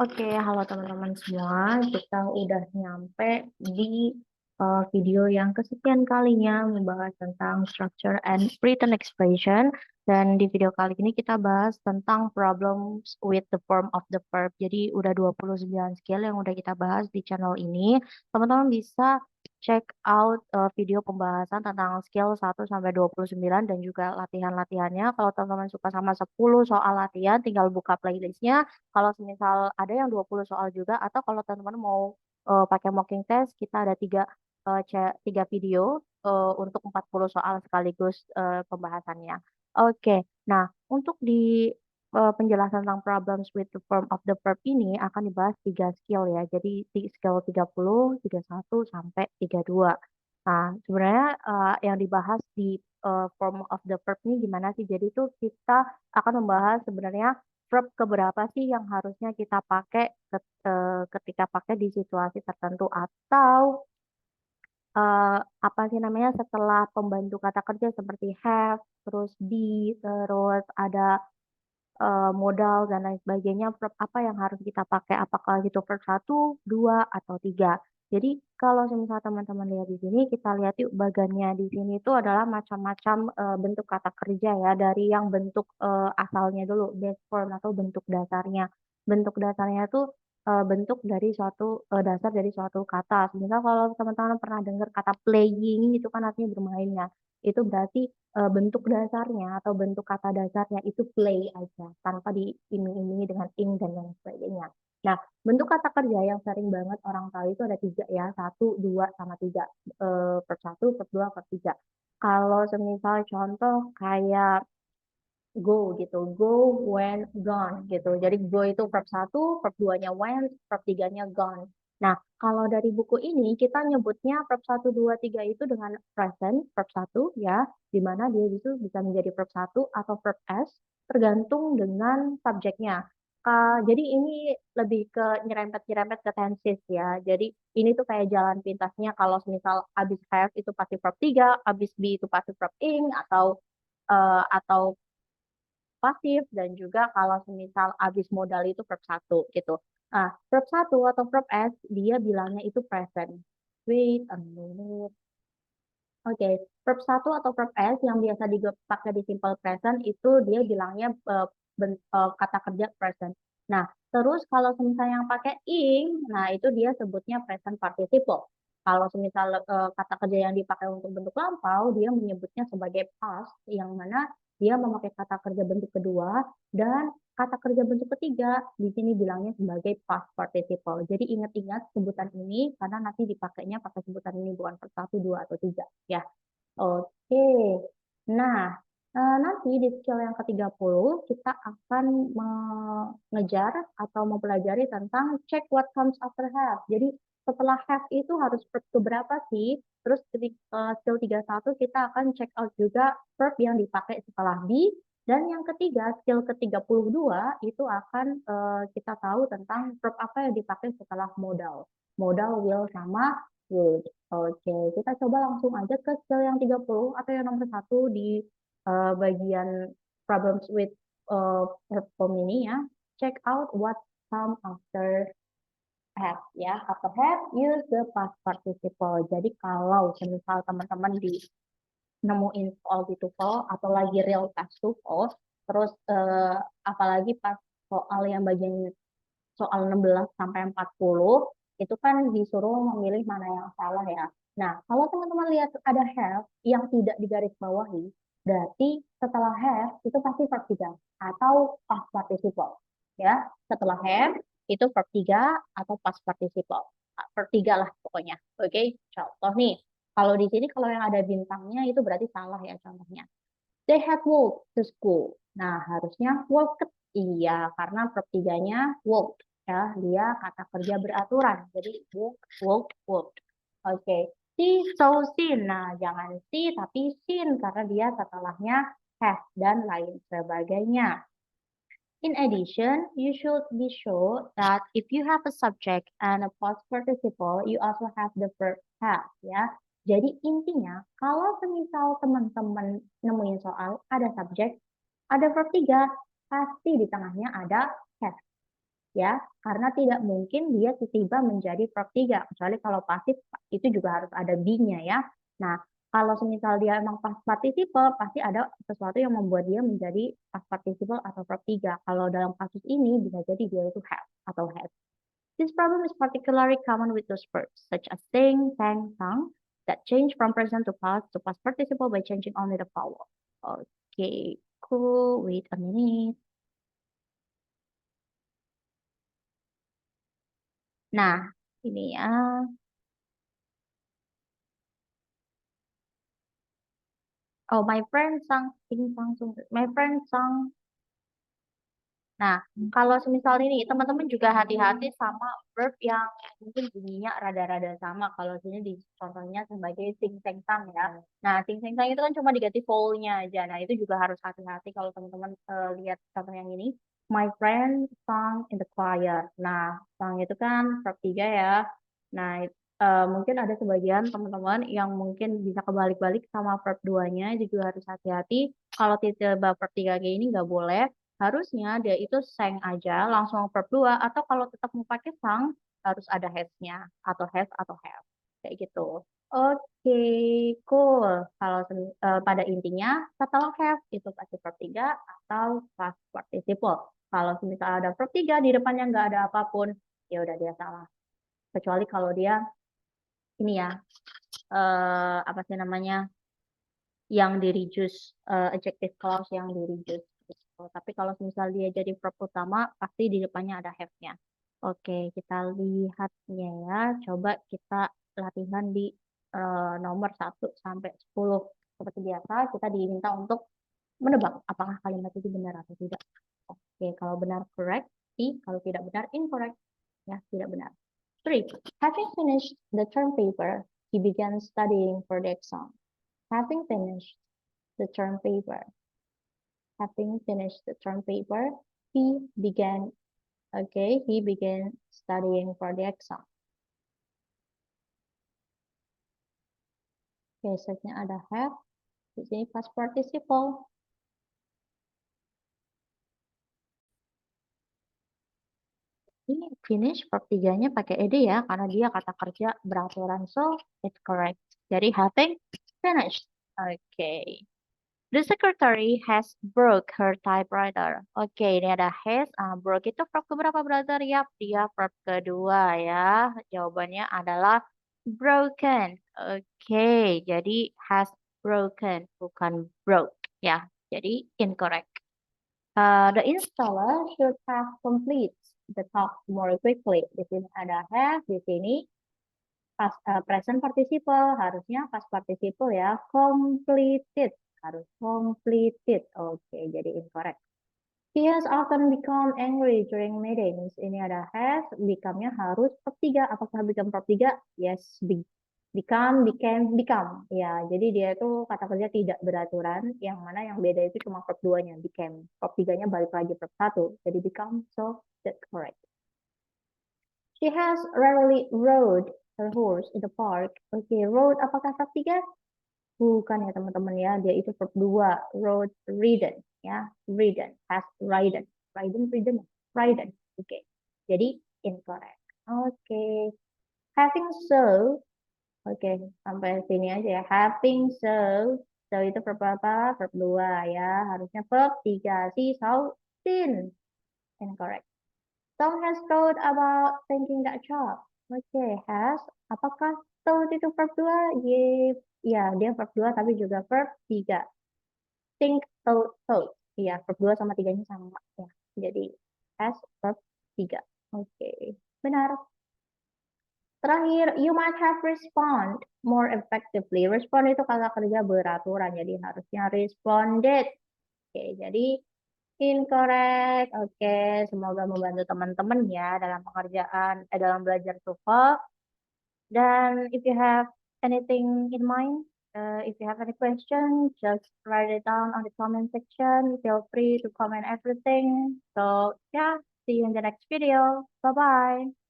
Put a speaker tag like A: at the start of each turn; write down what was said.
A: Oke, halo teman-teman semua. Kita udah nyampe di video yang kesekian kalinya membahas tentang structure and written expression. Dan di video kali ini kita bahas tentang problems with the form of the verb. Jadi udah 29 skill yang udah kita bahas di channel ini. Teman-teman bisa check out video pembahasan tentang skill 1 sampai 29 dan juga latihan-latihannya. Kalau teman-teman suka sama 10 soal latihan, tinggal buka playlistnya. Kalau semisal ada yang 20 soal juga atau kalau teman-teman mau pakai mocking test, kita ada tiga video untuk 40 soal sekaligus pembahasannya. Oke, nah untuk di penjelasan tentang problems with the form of the verb ini akan dibahas 3 skill ya. Jadi skill 30, 31 sampai 32. Nah, sebenarnya yang dibahas di form of the verb ini gimana sih? Jadi itu kita akan membahas sebenarnya verb keberapa sih yang harusnya kita pakai ketika pakai di situasi tertentu atau apa sih namanya setelah pembantu kata kerja seperti have, terus be, terus ada modal dan lain sebagainya, verb apa yang harus kita pakai, apakah itu verb 1, 2, atau 3. Jadi kalau misalnya teman-teman lihat di sini, kita lihat yuk bagannya di sini itu adalah macam-macam bentuk kata kerja ya, dari yang bentuk asalnya dulu, base form atau bentuk dasarnya. Bentuk dasarnya itu bentuk dari dasar dari suatu kata. Misal kalau teman-teman pernah dengar kata playing itu kan artinya bermain ya. Itu berarti bentuk dasarnya atau bentuk kata dasarnya itu play aja tanpa diiming-imingi dengan ing dan lain sebagainya. Nah, bentuk kata kerja yang sering banget orang tahu itu ada 3 ya, 1, 2, sama 3. Per 1, per 2, per 3. Kalau semisal contoh kayak go gitu, go, when, gone gitu. Jadi go itu verb 1, verb 2-nya went, verb 3-nya gone. Nah, kalau dari buku ini kita nyebutnya verb 1, 2, 3 itu dengan present, verb 1 ya, di mana dia itu bisa menjadi verb 1 atau verb s tergantung dengan subjeknya. Jadi ini lebih ke nyerempet-nyerempet ke tenses ya. Jadi ini tuh kayak jalan pintasnya kalau misal abis have itu pasti verb 3, abis be itu pasti verb ing atau pasif dan juga kalau semisal habis modal itu verb 1 gitu. Nah, verb 1 atau verb S dia bilangnya itu present. Wait a minute. Oke, verb 1 atau verb S yang biasa dipakai di simple present itu dia bilangnya kata kerja present. Nah, terus kalau misalnya yang pakai ing, nah itu dia sebutnya present participle. Kalau semisal kata kerja yang dipakai untuk bentuk lampau, dia menyebutnya sebagai past, yang mana dia memakai kata kerja bentuk kedua dan kata kerja bentuk ketiga di sini bilangnya sebagai past participle. Jadi ingat-ingat sebutan ini karena nanti dipakainya pakai sebutan ini bukan per 1, 2, atau 3 ya. Oke. Nah, nanti di skill yang ke-30 kita akan mengejar atau mempelajari tentang check what comes after have. Jadi setelah have itu harus verb keberapa sih? Terus skill 31 kita akan check out juga verb yang dipakai setelah be. Dan yang ketiga, skill ke-32 itu akan kita tahu tentang verb apa yang dipakai setelah modal. Modal, will, sama would. Oke, kita coba langsung aja ke skill yang 30 atau yang nomor 1 di bagian problems with verb form ini ya. Check out what come after have ya. After have, use the past participle. Jadi kalau misal teman-teman nemuin soal di TOEFL atau lagi real test TOEFL, terus apalagi pas soal yang bagian soal 16 sampai 40 itu kan disuruh memilih mana yang salah ya. Nah, kalau teman-teman lihat ada have yang tidak digarisbawahi, berarti setelah have itu pasti verb 3 atau past participle. Ya, setelah have itu verb 3 atau past participle. Verb 3 lah pokoknya. Oke, contoh nih. Kalau di sini kalau yang ada bintangnya itu berarti salah ya contohnya. They had walked to school. Nah, harusnya walked. Iya, karena verb 3-nya walked. Ya, dia kata kerja beraturan. Jadi walk, walk, walked. Oke. See, so, seen. Nah, jangan see tapi seen karena dia setelahnya have dan lain sebagainya. In addition, you should be sure that if you have a subject and a past participle, you also have the verb have, ya. Jadi intinya, kalau semisal teman-teman nemuin soal, ada subjek, ada verb 3, pasti di tengahnya ada have. ya, karena tidak mungkin dia tiba-tiba menjadi verb 3, kecuali kalau pasif itu juga harus ada be-nya ya. Nah, kalau semisal dia emang past participle, pasti ada sesuatu yang membuat dia menjadi past participle atau verb 3. Kalau dalam kasus ini bisa jadi dia itu have atau has. This problem is particularly common with those verbs, such as sing, sang, sung, that change from present to past participle by changing only the vowel. Okay, cool. Wait a minute. Nah, ini ya. Oh, my friend sang, sing, sang, sung. My friend sang. Nah, kalau semisal ini, teman-teman juga hati-hati sama verb yang mungkin bunyinya rada-rada sama. Kalau sini di contohnya sebagai sing, seng, sang ya. Nah, sing, seng, sang itu kan cuma diganti vowel-nya aja. Nah, itu juga harus hati-hati kalau teman-teman lihat contoh yang ini. My friend sang in the choir. Nah, sang itu kan verb 3 ya. Nah, mungkin ada sebagian teman-teman yang mungkin bisa kebalik-balik sama verb 2-nya, juga harus hati-hati. Kalau tiba verb 3 kayak ini nggak boleh. Harusnya dia itu sang aja langsung verb 2, atau kalau tetap mau pakai sang harus ada has-nya atau has atau have kayak gitu. Oke, cool. Kalau pada intinya setelah have itu pasti verb 3 atau past participle. Kalau misalnya ada verb 3 di depannya nggak ada apapun, ya udah dia salah. Kecuali kalau dia ini ya, apa sih namanya, yang di reduce, adjective clause yang di reduce gitu. Tapi kalau misal dia jadi verb utama, pasti di depannya ada have-nya. Oke, kita lihatnya ya. Coba kita latihan di nomor 1 sampai 10. Seperti biasa, kita diminta untuk menebak apakah kalimat itu benar atau tidak. Oke, kalau benar correct, I, kalau tidak benar incorrect. Ya, tidak benar. 3. Having finished the term paper, he began studying for the exam. Having finished the term paper. Having finished the term paper, he began studying for the exam. Oke, setnya ada have, di sini past participle. Ini finish verb 3-nya pakai ed ya, karena dia kata kerja beraturan, so it's correct. Jadi having finished. Oke. The secretary has broke her typewriter. Oke, ini ada has. Broke itu verb keberapa, brother? Yap, dia verb kedua ya. Jawabannya adalah broken. Oke, jadi has broken, bukan broke ya. Jadi incorrect. The installer should have complete the task more quickly. Di sini ada have, di sini present participle, harusnya past participle ya. Completed, harus completed. Oke, jadi incorrect. He has often become angry during meetings. Ini ada has, become-nya harus verb 3. Apakah become verb 3? Yes, become, became, become. Ya, jadi dia itu kata kerja tidak beraturan, yang mana yang beda itu cuma verb 2-nya, became. Verb 3-nya balik lagi verb 1. Jadi become, so that's correct. She has rarely rode her horse in the park. Oke, rode apakah verb 3? Bukan ya teman-teman ya, dia itu verb 2. Rode, ridden ya, ridden, has ridden. Ridden. Oke. Jadi incorrect. Oke. Having so, oke, sampai sini aja ya. Having so itu verb apa? Verb 2 ya, harusnya verb 3. See, so, seen. Incorrect. Tom has thought about taking that job. Oke, has. Apakah thought itu verb 2? Ya, dia verb 2 tapi juga verb 3. Think, thought. Iya, verb 2 sama 3-nya sama ya. Jadi has verb 3. Oke, benar. Terakhir, you might have respond more effectively. Respond itu kata kerja beraturan, jadi harusnya responded. Oke, jadi incorrect. Oke, semoga membantu teman-teman ya dalam pekerjaan, dalam belajar TOEFL. Dan if you have anything in mind, if you have any question, just write it down on the comment section. Feel free to comment everything. So yeah, see you in the next video. Bye-bye.